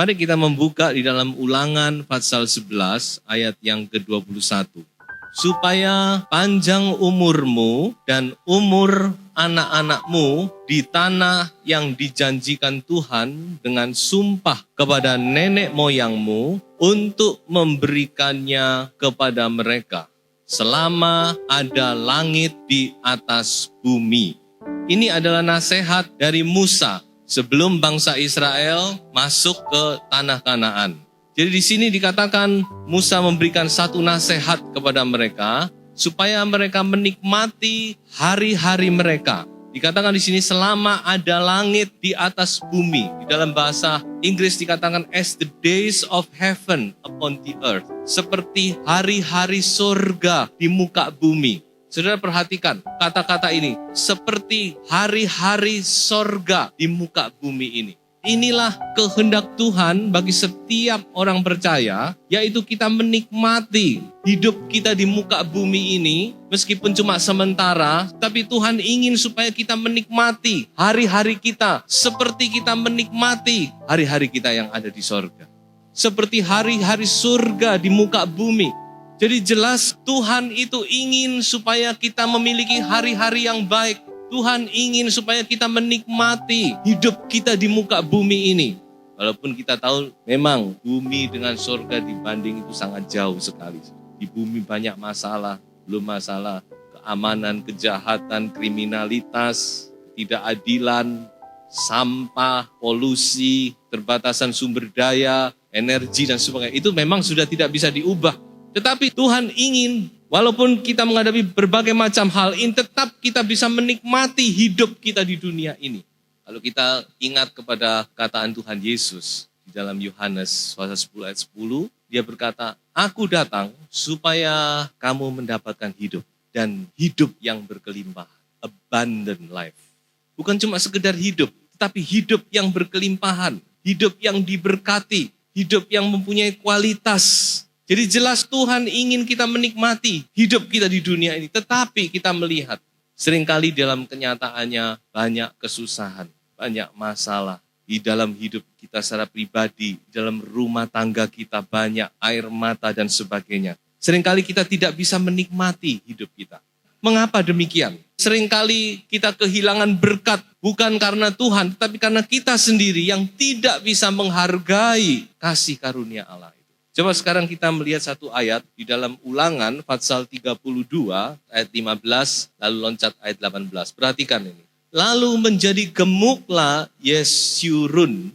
Mari kita membuka di dalam Ulangan pasal 11 ayat yang ke-21. Supaya panjang umurmu dan umur anak-anakmu di tanah yang dijanjikan Tuhan dengan sumpah kepada nenek moyangmu untuk memberikannya kepada mereka selama ada langit di atas bumi. Ini adalah nasihat dari Musa sebelum bangsa Israel masuk ke tanah Kanaan. Jadi di sini dikatakan Musa memberikan satu nasihat kepada mereka supaya mereka menikmati hari-hari mereka. Dikatakan di sini selama ada langit di atas bumi. Di dalam bahasa Inggris dikatakan as the days of heaven upon the earth. Seperti hari-hari surga di muka bumi. Saudara perhatikan kata-kata ini. Seperti hari-hari surga di muka bumi ini. Inilah kehendak Tuhan bagi setiap orang percaya, yaitu kita menikmati hidup kita di muka bumi ini, meskipun cuma sementara, tapi Tuhan ingin supaya kita menikmati hari-hari kita, seperti kita menikmati hari-hari kita yang ada di sorga. Seperti hari-hari surga di muka bumi. Jadi jelas Tuhan itu ingin supaya kita memiliki hari-hari yang baik. Tuhan ingin supaya kita menikmati hidup kita di muka bumi ini. Walaupun kita tahu memang bumi dengan surga dibanding itu sangat jauh sekali. Di bumi banyak masalah, belum masalah keamanan, kejahatan, kriminalitas, ketidakadilan, sampah, polusi, terbatasan sumber daya, energi dan sebagainya. Itu memang sudah tidak bisa diubah. Tetapi Tuhan ingin walaupun kita menghadapi berbagai macam hal, ini tetap kita bisa menikmati hidup kita di dunia ini. Kalau kita ingat kepada kataan Tuhan Yesus di dalam Yohanes pasal 10 ayat 10, dia berkata, "Aku datang supaya kamu mendapatkan hidup dan hidup yang berkelimpahan, abundant life." Bukan cuma sekedar hidup, tetapi hidup yang berkelimpahan, hidup yang diberkati, hidup yang mempunyai kualitas. Jadi jelas Tuhan ingin kita menikmati hidup kita di dunia ini. Tetapi kita melihat seringkali dalam kenyataannya banyak kesusahan, banyak masalah. Di dalam hidup kita secara pribadi, dalam rumah tangga kita banyak air mata dan sebagainya. Seringkali kita tidak bisa menikmati hidup kita. Mengapa demikian? Seringkali kita kehilangan berkat bukan karena Tuhan, tetapi karena kita sendiri yang tidak bisa menghargai kasih karunia Allah. Coba sekarang kita melihat satu ayat di dalam Ulangan pasal 32 ayat 15 lalu loncat ayat 18. Perhatikan ini. Lalu menjadi gemuklah Yesurun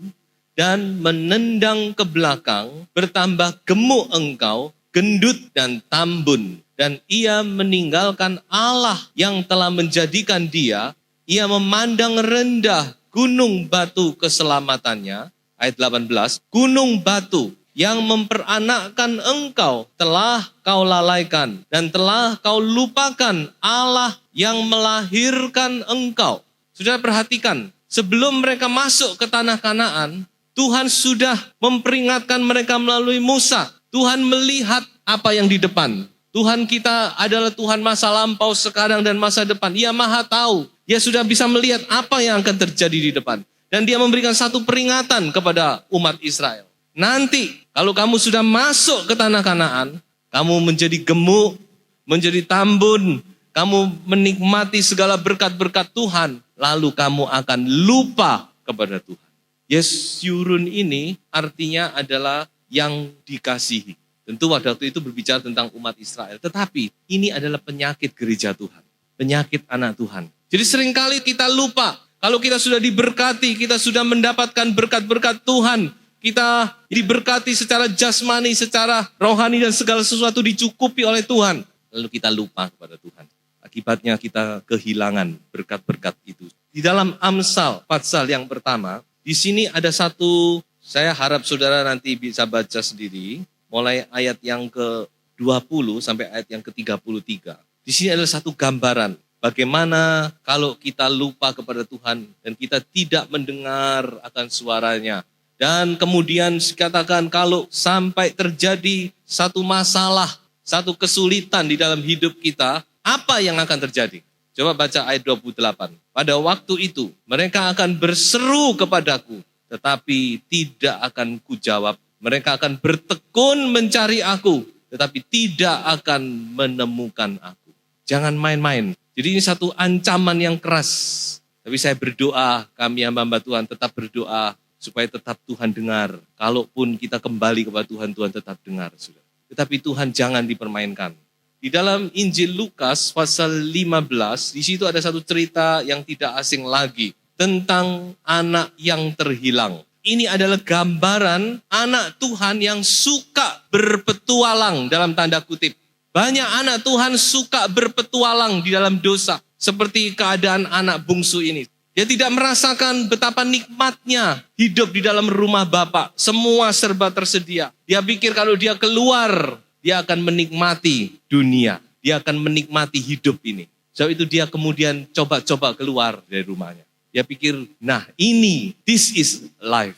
dan menendang ke belakang, bertambah gemuk engkau, gendut dan tambun. Dan ia meninggalkan Allah yang telah menjadikan dia, ia memandang rendah gunung batu keselamatannya. Ayat 18, gunung batu yang memperanakkan engkau telah kau lalaikan dan telah kau lupakan Allah yang melahirkan engkau. Sudah perhatikan, sebelum mereka masuk ke tanah Kanaan, Tuhan sudah memperingatkan mereka melalui Musa. Tuhan melihat apa yang di depan. Tuhan kita adalah Tuhan masa lampau, sekarang dan masa depan. Ia maha tahu. Dia sudah bisa melihat apa yang akan terjadi di depan. Dan dia memberikan satu peringatan kepada umat Israel. Nanti kalau kamu sudah masuk ke tanah Kanaan, kamu menjadi gemuk, menjadi tambun, kamu menikmati segala berkat-berkat Tuhan, lalu kamu akan lupa kepada Tuhan. Yesurun ini artinya adalah yang dikasihi. Tentu waktu itu berbicara tentang umat Israel, tetapi ini adalah penyakit gereja Tuhan, penyakit anak Tuhan. Jadi seringkali kita lupa, kalau kita sudah diberkati, kita sudah mendapatkan berkat-berkat Tuhan, kita diberkati secara jasmani, secara rohani dan segala sesuatu dicukupi oleh Tuhan. Lalu kita lupa kepada Tuhan. Akibatnya kita kehilangan berkat-berkat itu. Di dalam Amsal pasal yang pertama, di sini ada satu, saya harap saudara nanti bisa baca sendiri, mulai ayat yang ke-20 sampai ayat yang ke-33. Di sini adalah satu gambaran. Bagaimana kalau kita lupa kepada Tuhan dan kita tidak mendengar akan suaranya. Dan kemudian dikatakan kalau sampai terjadi satu masalah, satu kesulitan di dalam hidup kita, apa yang akan terjadi? Coba baca ayat 28. Pada waktu itu mereka akan berseru kepadaku, tetapi tidak akan kujawab. Mereka akan bertekun mencari aku, tetapi tidak akan menemukan aku. Jangan main-main. Jadi ini satu ancaman yang keras. Tapi saya berdoa, kami hamba Tuhan tetap berdoa, supaya tetap Tuhan dengar. Kalaupun kita kembali kepada Tuhan, Tuhan tetap dengar. Saudara. Tetapi Tuhan jangan dipermainkan. Di dalam Injil Lukas pasal 15, di situ ada satu cerita yang tidak asing lagi tentang anak yang terhilang. Ini adalah gambaran anak Tuhan yang suka berpetualang dalam tanda kutip. Banyak anak Tuhan suka berpetualang di dalam dosa. Seperti keadaan anak bungsu ini. Dia tidak merasakan betapa nikmatnya hidup di dalam rumah Bapa. Semua serba tersedia. Dia pikir kalau dia keluar, dia akan menikmati dunia. Dia akan menikmati hidup ini. Sebab itu dia kemudian coba-coba keluar dari rumahnya. Dia pikir, nah ini, this is life.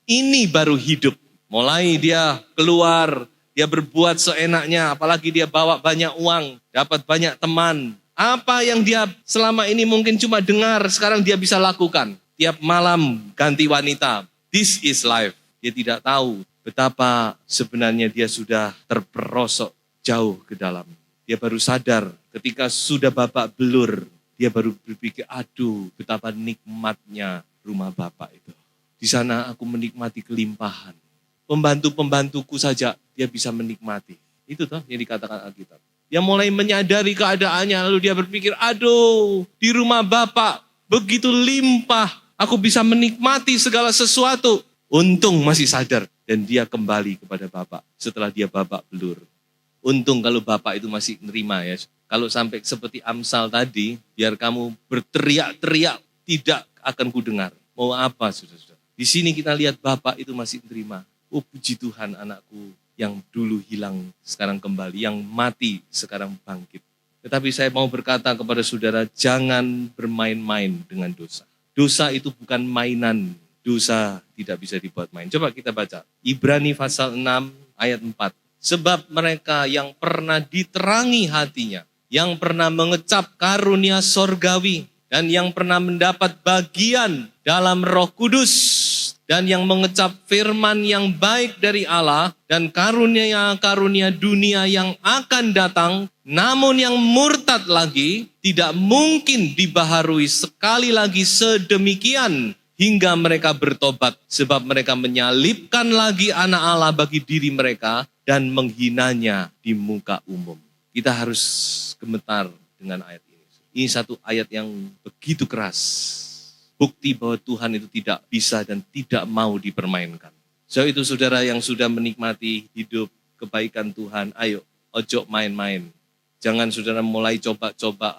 Ini baru hidup. Mulai dia keluar, dia berbuat seenaknya. Apalagi dia bawa banyak uang, dapat banyak teman. Apa yang dia selama ini mungkin cuma dengar, sekarang dia bisa lakukan. Tiap malam ganti wanita. This is life. Dia tidak tahu betapa sebenarnya dia sudah terperosok jauh ke dalam. Dia baru sadar ketika sudah babak belur, dia baru berpikir, aduh betapa nikmatnya rumah Bapak itu. Di sana aku menikmati kelimpahan. Pembantu-pembantuku saja dia bisa menikmati. Itu toh yang dikatakan Alkitab. Dia mulai menyadari keadaannya, lalu dia berpikir, aduh di rumah Bapak begitu limpah, aku bisa menikmati segala sesuatu. Untung masih sadar dan dia kembali kepada Bapak setelah dia babak belur. Untung kalau Bapak itu masih nerima ya. Kalau sampai seperti Amsal tadi, biar kamu berteriak-teriak tidak akan kudengar. Mau apa saudara-saudara? Di sini kita lihat Bapak itu masih nerima. Oh puji Tuhan anakku yang dulu hilang sekarang kembali, yang mati sekarang bangkit. Tetapi saya mau berkata kepada saudara, jangan bermain-main dengan dosa. Dosa itu bukan mainan, dosa tidak bisa dibuat main. Coba kita baca, Ibrani pasal 6 ayat 4. Sebab mereka yang pernah diterangi hatinya, yang pernah mengecap karunia sorgawi, dan yang pernah mendapat bagian dalam Roh Kudus, dan yang mengecap firman yang baik dari Allah dan karunia-karunia dunia yang akan datang, namun yang murtad lagi tidak mungkin dibaharui sekali lagi sedemikian hingga mereka bertobat, sebab mereka menyalibkan lagi anak Allah bagi diri mereka dan menghinanya di muka umum. Kita harus gemetar dengan ayat ini. Ini satu ayat yang begitu keras. Bukti bahwa Tuhan itu tidak bisa dan tidak mau dipermainkan. So itu saudara yang sudah menikmati hidup kebaikan Tuhan, ayo ojo main-main. Jangan saudara mulai coba-coba,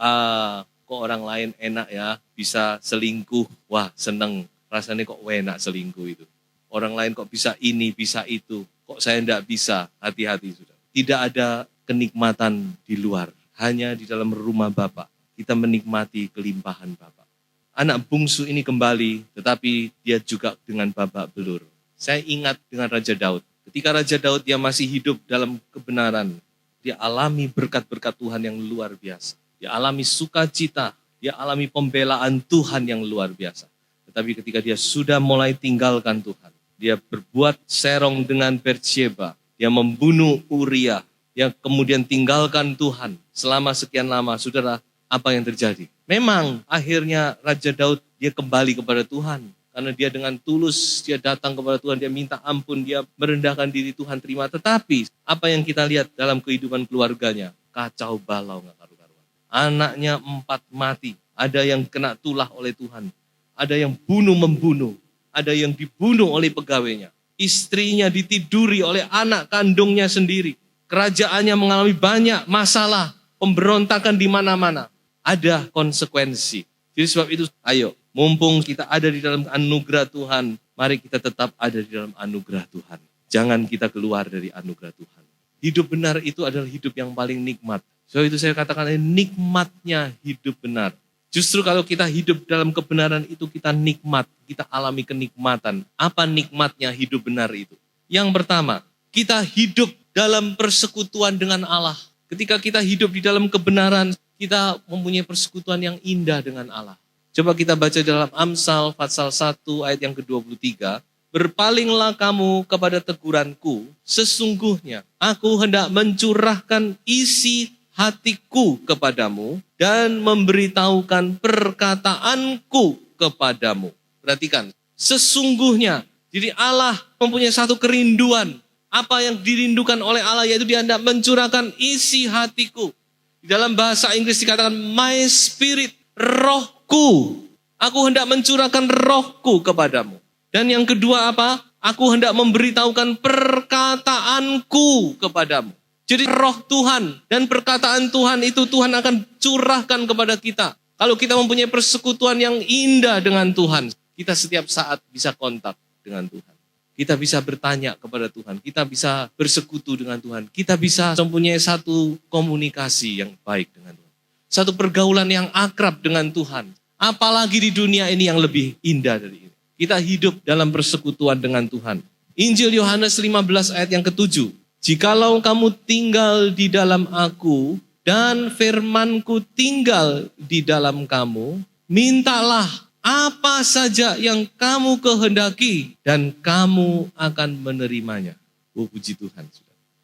kok orang lain enak ya, bisa selingkuh, wah seneng, rasanya kok enak selingkuh itu. Orang lain kok bisa ini, bisa itu, kok saya enggak bisa, hati-hati saudara. Tidak ada kenikmatan di luar, hanya di dalam rumah Bapa kita menikmati kelimpahan Bapa. Anak bungsu ini kembali, tetapi dia juga dengan babak belur. Saya ingat dengan Raja Daud. Ketika Raja Daud dia masih hidup dalam kebenaran, dia alami berkat-berkat Tuhan yang luar biasa. Dia alami sukacita, dia alami pembelaan Tuhan yang luar biasa. Tetapi ketika dia sudah mulai tinggalkan Tuhan, dia berbuat serong dengan Batsyeba, dia membunuh Uria, dia kemudian tinggalkan Tuhan selama sekian lama. Saudara, apa yang terjadi? Memang akhirnya Raja Daud dia kembali kepada Tuhan. Karena dia dengan tulus, dia datang kepada Tuhan, dia minta ampun, dia merendahkan diri, Tuhan terima. Tetapi apa yang kita lihat dalam kehidupan keluarganya? Kacau balau gak karu-karuan. Anaknya 4 mati, ada yang kena tulah oleh Tuhan. Ada yang bunuh-membunuh, ada yang dibunuh oleh pegawainya. Istrinya ditiduri oleh anak kandungnya sendiri. Kerajaannya mengalami banyak masalah, pemberontakan di mana-mana. Ada konsekuensi. Jadi sebab itu, ayo, mumpung kita ada di dalam anugerah Tuhan, mari kita tetap ada di dalam anugerah Tuhan. Jangan kita keluar dari anugerah Tuhan. Hidup benar itu adalah hidup yang paling nikmat. Sebab itu saya katakan, nikmatnya hidup benar. Justru kalau kita hidup dalam kebenaran itu kita nikmat, kita alami kenikmatan. Apa nikmatnya hidup benar itu? Yang pertama, kita hidup dalam persekutuan dengan Allah. Ketika kita hidup di dalam kebenaran, kita mempunyai persekutuan yang indah dengan Allah. Coba kita baca dalam Amsal pasal 1 ayat yang ke-23. Berpalinglah kamu kepada teguranku, sesungguhnya aku hendak mencurahkan isi hatiku kepadamu dan memberitahukan perkataanku kepadamu. Perhatikan, sesungguhnya. Jadi Allah mempunyai satu kerinduan. Apa yang dirindukan oleh Allah yaitu Dia hendak mencurahkan isi hatiku. Di dalam bahasa Inggris dikatakan my spirit, rohku. Aku hendak mencurahkan rohku kepadamu. Dan yang kedua apa? Aku hendak memberitahukan perkataanku kepadamu. Jadi roh Tuhan dan perkataan Tuhan itu Tuhan akan curahkan kepada kita. Kalau kita mempunyai persekutuan yang indah dengan Tuhan, kita setiap saat bisa kontak dengan Tuhan. Kita bisa bertanya kepada Tuhan, kita bisa bersekutu dengan Tuhan, kita bisa mempunyai satu komunikasi yang baik dengan Tuhan. Satu pergaulan yang akrab dengan Tuhan. Apalagi di dunia ini yang lebih indah dari ini. Kita hidup dalam persekutuan dengan Tuhan. Injil Yohanes 15 ayat yang ke-7. Jikalau kamu tinggal di dalam aku dan firmanku tinggal di dalam kamu, mintalah apa saja yang kamu kehendaki dan kamu akan menerimanya. Oh puji Tuhan.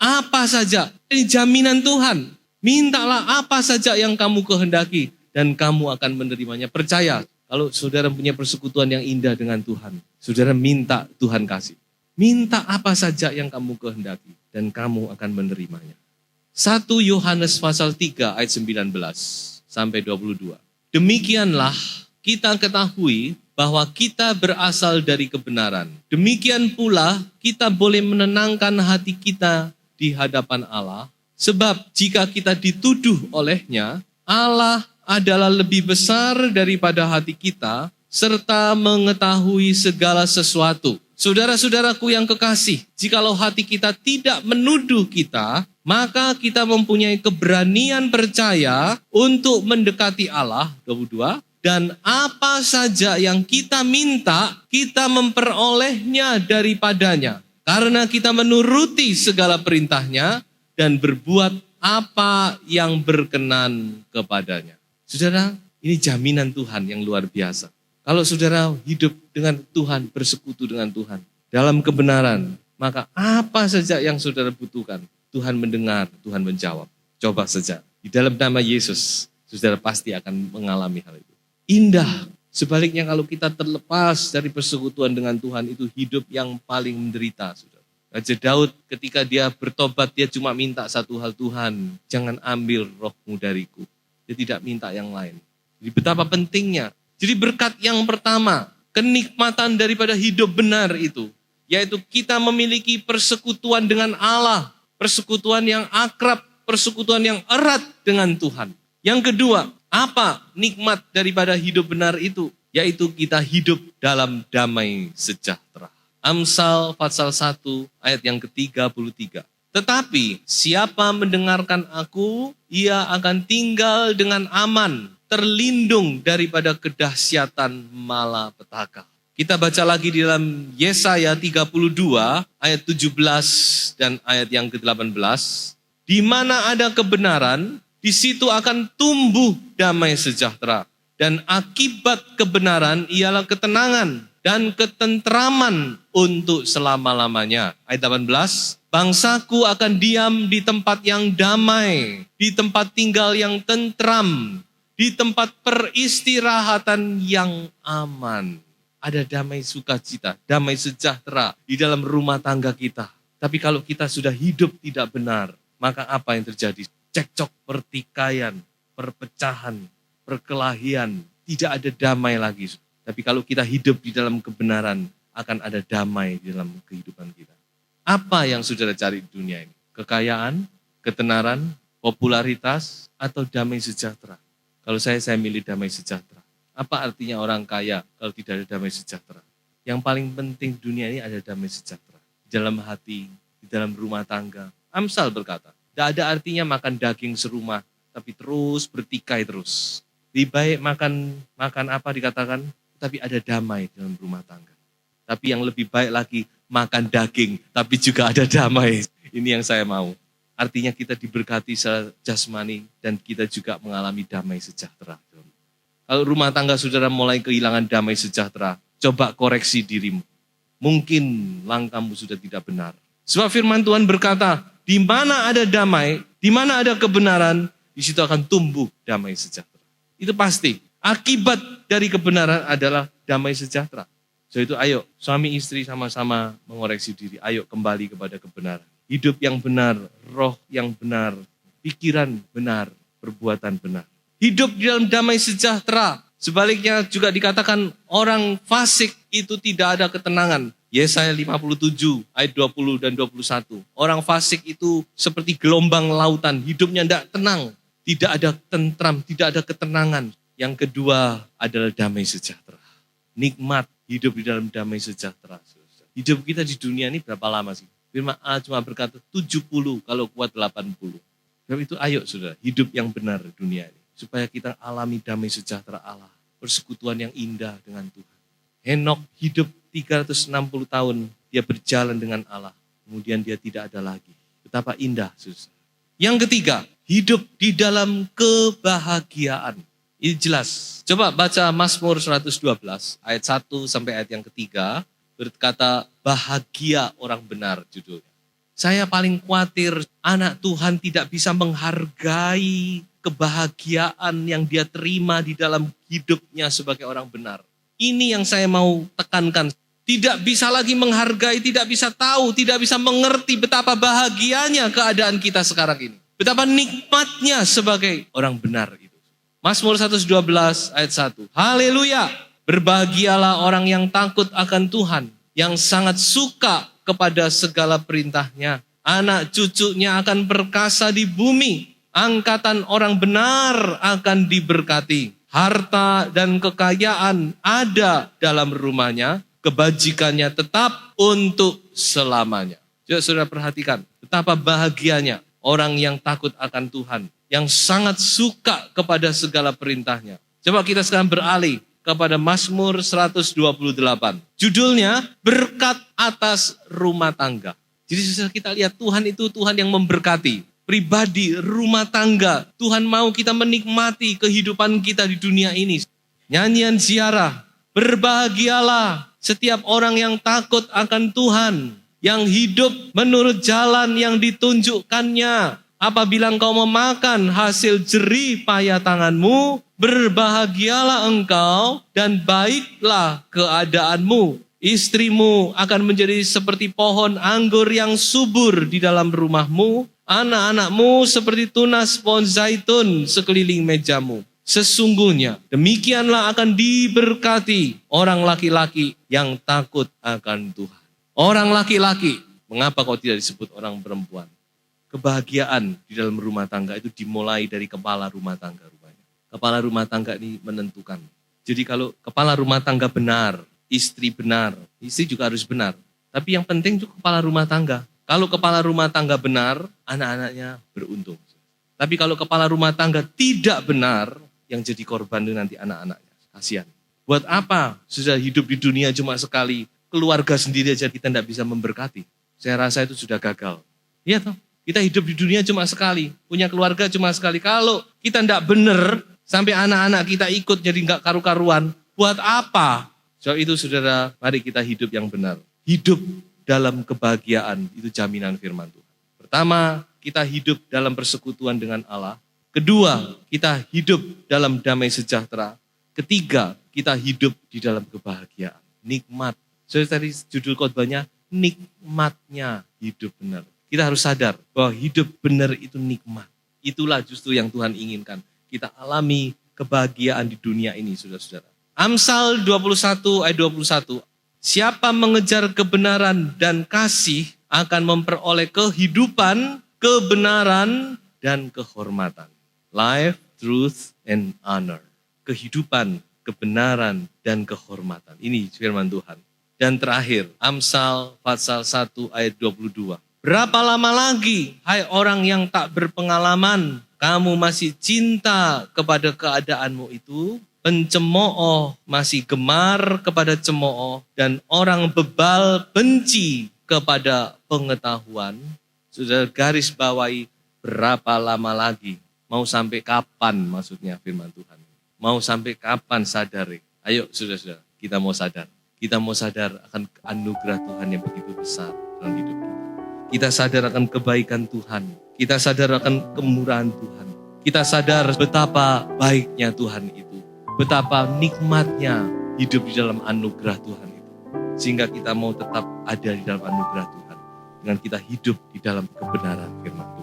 Apa saja, ini jaminan Tuhan. Mintalah apa saja yang kamu kehendaki dan kamu akan menerimanya. Percaya, kalau saudara punya persekutuan yang indah dengan Tuhan, saudara minta Tuhan kasih. Minta apa saja yang kamu kehendaki dan kamu akan menerimanya. 1 Yohanes pasal 3 ayat 19 sampai 22. Demikianlah kita ketahui bahwa kita berasal dari kebenaran. Demikian pula kita boleh menenangkan hati kita di hadapan Allah. Sebab jika kita dituduh olehnya, Allah adalah lebih besar daripada hati kita, serta mengetahui segala sesuatu. Saudara-saudaraku yang kekasih, jikalau hati kita tidak menuduh kita, maka kita mempunyai keberanian percaya untuk mendekati Allah, 22, dan apa saja yang kita minta, kita memperolehnya daripadanya. Karena kita menuruti segala perintahnya dan berbuat apa yang berkenan kepadanya. Saudara, ini jaminan Tuhan yang luar biasa. Kalau saudara hidup dengan Tuhan, bersekutu dengan Tuhan, dalam kebenaran, maka apa saja yang saudara butuhkan, Tuhan mendengar, Tuhan menjawab. Coba saja, di dalam nama Yesus, saudara pasti akan mengalami hal itu. Indah, sebaliknya kalau kita terlepas dari persekutuan dengan Tuhan, itu hidup yang paling menderita, saudara. Raja Daud ketika dia bertobat, dia cuma minta satu hal, Tuhan, jangan ambil rohmu dariku. Dia tidak minta yang lain. Jadi betapa pentingnya. Jadi berkat yang pertama, kenikmatan daripada hidup benar itu, yaitu kita memiliki persekutuan dengan Allah, persekutuan yang akrab, persekutuan yang erat dengan Tuhan. Yang kedua, apa nikmat daripada hidup benar itu? Yaitu kita hidup dalam damai sejahtera. Amsal pasal 1 ayat yang ke-33. Tetapi siapa mendengarkan aku, ia akan tinggal dengan aman, terlindung daripada kedahsyatan malapetaka. Kita baca lagi di dalam Yesaya 32 ayat 17 dan ayat yang ke-18. Di mana ada kebenaran, di situ akan tumbuh damai sejahtera. Dan akibat kebenaran ialah ketenangan dan ketentraman untuk selama-lamanya. Ayat 18, bangsaku akan diam di tempat yang damai, di tempat tinggal yang tentram, di tempat peristirahatan yang aman. Ada damai sukacita, damai sejahtera di dalam rumah tangga kita. Tapi kalau kita sudah hidup tidak benar, maka apa yang terjadi? Cekcok, pertikaian, perpecahan, perkelahian, tidak ada damai lagi. Tapi kalau kita hidup di dalam kebenaran, akan ada damai di dalam kehidupan kita. Apa yang saudara cari di dunia ini? Kekayaan, ketenaran, popularitas, atau damai sejahtera? Kalau saya milih damai sejahtera. Apa artinya orang kaya kalau tidak ada damai sejahtera? Yang paling penting dunia ini ada damai sejahtera. Di dalam hati, di dalam rumah tangga. Amsal berkata, tidak ada artinya makan daging serumah, tapi terus bertikai terus. Lebih baik makan apa dikatakan, tapi ada damai dalam rumah tangga. Tapi yang lebih baik lagi, makan daging, tapi juga ada damai. Ini yang saya mau. Artinya kita diberkati secara jasmani dan kita juga mengalami damai sejahtera. Kalau rumah tangga saudara mulai kehilangan damai sejahtera, coba koreksi dirimu. Mungkin langkahmu sudah tidak benar. Sebab firman Tuhan berkata, di mana ada damai, di mana ada kebenaran, di situ akan tumbuh damai sejahtera. Itu pasti. Akibat dari kebenaran adalah damai sejahtera. So itu ayo, suami istri sama-sama mengoreksi diri. Ayo kembali kepada kebenaran. Hidup yang benar, roh yang benar, pikiran benar, perbuatan benar. Hidup di dalam damai sejahtera. Sebaliknya juga dikatakan orang fasik itu tidak ada ketenangan. Yesaya 57 ayat 20 dan 21. Orang fasik itu seperti gelombang lautan. Hidupnya tidak tenang. Tidak ada tentram, tidak ada ketenangan. Yang kedua adalah damai sejahtera. Nikmat hidup di dalam damai sejahtera. Hidup kita di dunia ini berapa lama sih? Firman Allah cuma berkata 70 kalau kuat 80. Sebab itu ayo saudara, hidup yang benar di dunia ini. Supaya kita alami damai sejahtera Allah. Persekutuan yang indah dengan Tuhan. Henok hidup 360 tahun, dia berjalan dengan Allah. Kemudian dia tidak ada lagi. Betapa indah saudara. Yang ketiga, hidup di dalam kebahagiaan. Ini jelas. Coba baca Mazmur 112 ayat 1 sampai ayat yang ketiga. Berkata bahagia orang benar judulnya. Saya paling khawatir anak Tuhan tidak bisa menghargai kebahagiaan yang dia terima di dalam hidupnya sebagai orang benar. Ini yang saya mau tekankan. Tidak bisa lagi menghargai, tidak bisa tahu, tidak bisa mengerti betapa bahagianya keadaan kita sekarang ini. Betapa nikmatnya sebagai orang benar itu. Mazmur 112 ayat 1. Haleluya. Berbahagialah orang yang takut akan Tuhan, yang sangat suka kepada segala perintahnya. Anak cucunya akan perkasa di bumi, angkatan orang benar akan diberkati. Harta dan kekayaan ada dalam rumahnya, kebajikannya tetap untuk selamanya. Coba saudara perhatikan, betapa bahagianya orang yang takut akan Tuhan, yang sangat suka kepada segala perintahnya. Coba kita sekarang beralih kepada Mazmur 128. Judulnya, berkat atas rumah tangga. Jadi saudara kita lihat Tuhan itu Tuhan yang memberkati. Pribadi, rumah tangga. Tuhan mau kita menikmati kehidupan kita di dunia ini. Nyanyian ziarah, berbahagialah setiap orang yang takut akan Tuhan. Yang hidup menurut jalan yang ditunjukkannya. Apabila engkau memakan hasil jerih payah tanganmu, berbahagialah engkau dan baiklah keadaanmu. Istrimu akan menjadi seperti pohon anggur yang subur di dalam rumahmu. Anak-anakmu seperti tunas pohon zaitun sekeliling mejamu. Sesungguhnya demikianlah akan diberkati orang laki-laki yang takut akan Tuhan. Orang laki-laki, mengapa kau tidak disebut orang perempuan? Kebahagiaan di dalam rumah tangga itu dimulai dari kepala rumah tangga rupanya. Kepala rumah tangga ini menentukan. Jadi kalau kepala rumah tangga benar, istri benar, istri juga harus benar. Tapi yang penting juga kepala rumah tangga. Kalau kepala rumah tangga benar, anak-anaknya beruntung. Tapi kalau kepala rumah tangga tidak benar, yang jadi korban itu nanti anak-anaknya. Kasihan. Buat apa sudah hidup di dunia cuma sekali, keluarga sendiri aja kita tidak bisa memberkati. Saya rasa itu sudah gagal. Iya toh? Kita hidup di dunia cuma sekali, punya keluarga cuma sekali. Kalau kita tidak benar, sampai anak-anak kita ikut jadi nggak karu-karuan, buat apa? So itu saudara, mari kita hidup yang benar. Hidup dalam kebahagiaan, itu jaminan firman Tuhan. Pertama, kita hidup dalam persekutuan dengan Allah. Kedua, kita hidup dalam damai sejahtera. Ketiga, kita hidup di dalam kebahagiaan. Nikmat. So tadi judul khotbahnya, nikmatnya hidup benar. Kita harus sadar bahwa hidup benar itu nikmat. Itulah justru yang Tuhan inginkan. Kita alami kebahagiaan di dunia ini, saudara-saudara. Amsal 21 ayat 21. Siapa mengejar kebenaran dan kasih akan memperoleh kehidupan, kebenaran, dan kehormatan. Life, truth, and honor. Kehidupan, kebenaran, dan kehormatan. Ini firman Tuhan. Dan terakhir, Amsal pasal 1 ayat 22. Berapa lama lagi, hai orang yang tak berpengalaman, kamu masih cinta kepada keadaanmu itu? Pencemooh masih gemar kepada cemooh, dan orang bebal benci kepada pengetahuan. Sudah garis bawahi, berapa lama lagi? Mau sampai kapan maksudnya firman Tuhan? Mau sampai kapan sadar? Ayo saudara-saudara, kita mau sadar. Kita mau sadar akan anugerah Tuhan yang begitu besar dalam hidup kita. Kita sadar akan kebaikan Tuhan. Kita sadar akan kemurahan Tuhan. Kita sadar betapa baiknya Tuhan itu. Betapa nikmatnya hidup di dalam anugerah Tuhan itu. Sehingga kita mau tetap ada di dalam anugerah Tuhan. Dengan kita hidup di dalam kebenaran firman Tuhan.